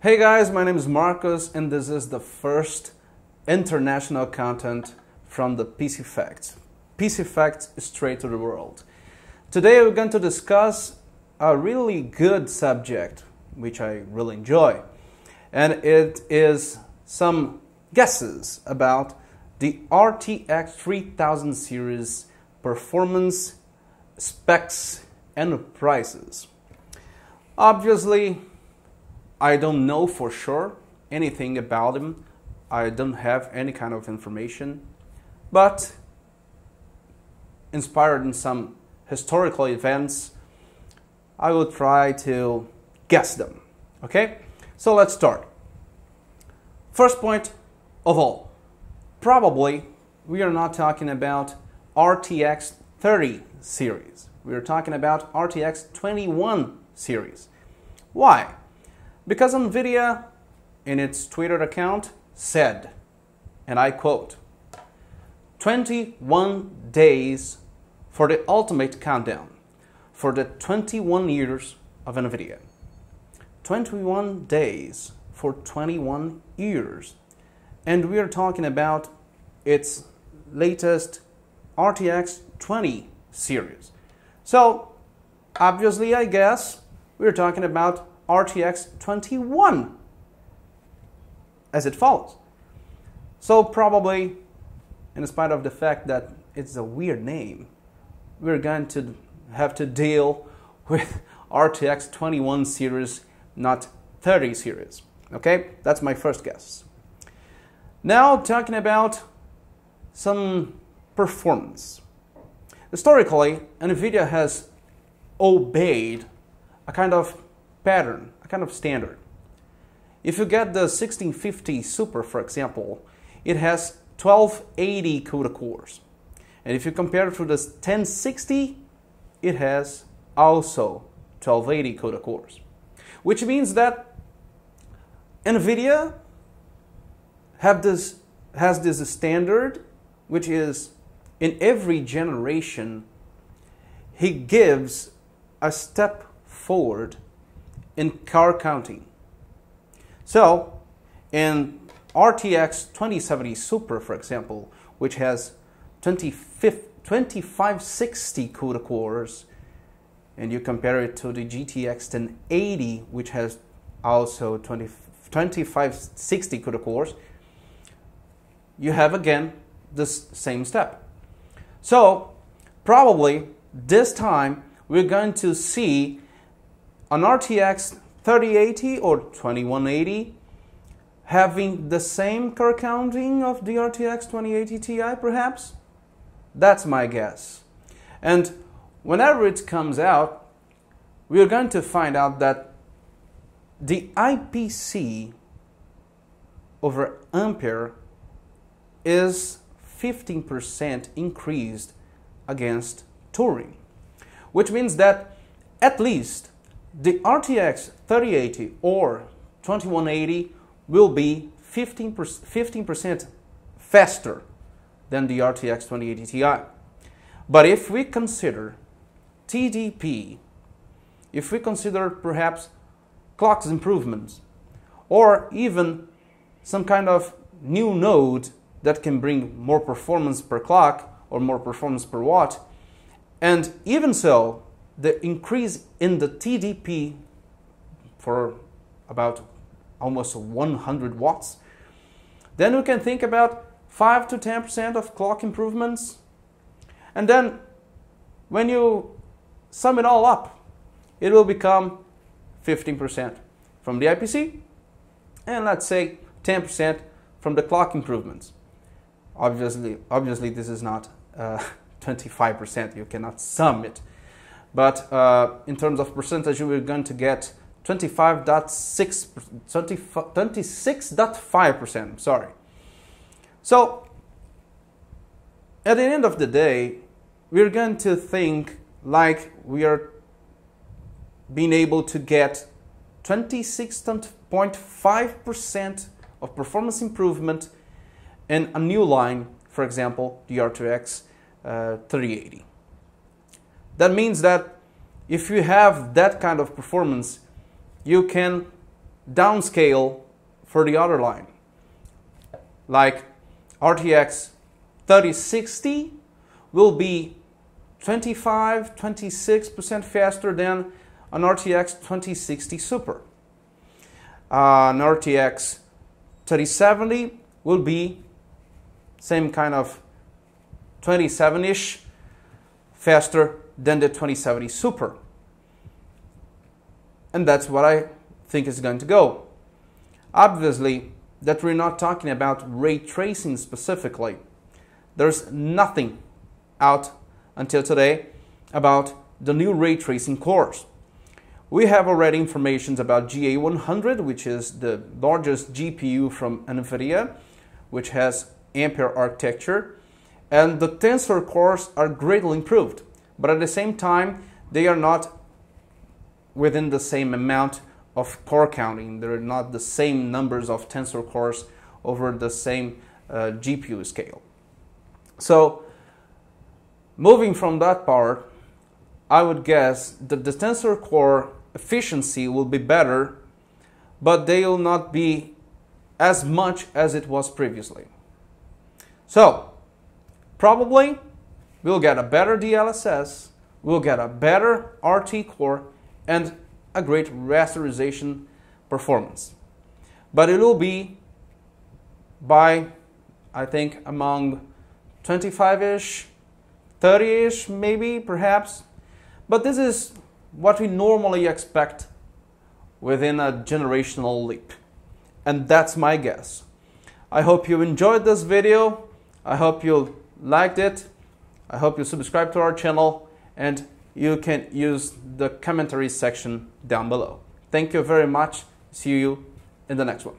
Hey guys, my name is Marcos and this is the first international content from the PC Facts. PC Facts straight to the world. Today we're going to discuss a really good subject, which I really enjoy. And it is some guesses about the RTX 3000 series performance, specs, and prices. Obviously, I don't know for sure anything about them. I don't have any kind of information. But inspired in some historical events, I will try to guess them. Okay? So let's start. First point of all, probably we are not talking about RTX 30 series. We are talking about RTX 21 series. Why? Because NVIDIA, in its Twitter account, said, and I quote, 21 days for the ultimate countdown for the 21 years of NVIDIA. 21 days for 21 years. And we are talking about its latest RTX 20 series. So, obviously, I guess we're talking about RTX 21 as it follows. So probably, in spite of the fact that it's a weird name, we're going to have to deal with RTX 21 series, not 30 series. Okay, that's my first guess. Now talking about some performance. Historically, NVIDIA has obeyed a kind of pattern, a kind of standard. If you get the 1650 Super, for example, it has 1280 CUDA cores. And if you compare it to the 1060, it has also 1280 CUDA cores. Which means that NVIDIA has this standard, which is in every generation, he gives a step forward in core counting. So, in RTX 2070 Super, for example, which has 2560 CUDA cores, and you compare it to the GTX 1080, which has also 2560 CUDA cores, you have again this same step. So, probably this time we're going to see an RTX 3080 or 2180 having the same core counting of the RTX 2080 Ti, perhaps? That's my guess. And whenever it comes out, we are going to find out that the IPC over Ampere is 15% increased against Turing, which means that at least the RTX 3080 or 2180 will be 15% faster than the RTX 2080 Ti. But if we consider TDP, if we consider perhaps clock improvements, or even some kind of new node that can bring more performance per clock or more performance per watt, and even so, the increase in the TDP for about almost 100 watts, then we can think about 5 to 10% of clock improvements. And then when you sum it all up, it will become 15% from the IPC and let's say 10% from the clock improvements. Obviously this is not 25%, you cannot sum it. But in terms of percentage, we're going to get 26.5%, sorry. So, at the end of the day, we're going to think like we are being able to get 26.5% of performance improvement in a new line, for example, the RTX 3080. That means that if you have that kind of performance, you can downscale for the other line. Like RTX 3060 will be 26% faster than an RTX 2060 Super. An RTX 3070 will be same kind of 27-ish faster than the 2070 Super. And that's what I think is going to go. Obviously, that we're not talking about ray tracing specifically. There's nothing out until today about the new ray tracing cores. We have already information about GA100, which is the largest GPU from NVIDIA, which has Ampere architecture, and the tensor cores are greatly improved, but at the same time they are not within the same amount of core counting. They're not the same numbers of tensor cores over the same GPU scale. So moving from that part, I would guess that the tensor core efficiency will be better, but they will not be as much as it was previously. So probably we'll get a better DLSS, we'll get a better RT core, and a great rasterization performance. But it will be by, I think, among 25-ish, 30-ish maybe, perhaps. But this is what we normally expect within a generational leap. And that's my guess. I hope you enjoyed this video. I hope you liked it. I hope you subscribe to our channel, and you can use the commentary section down below. Thank you very much. See you in the next one.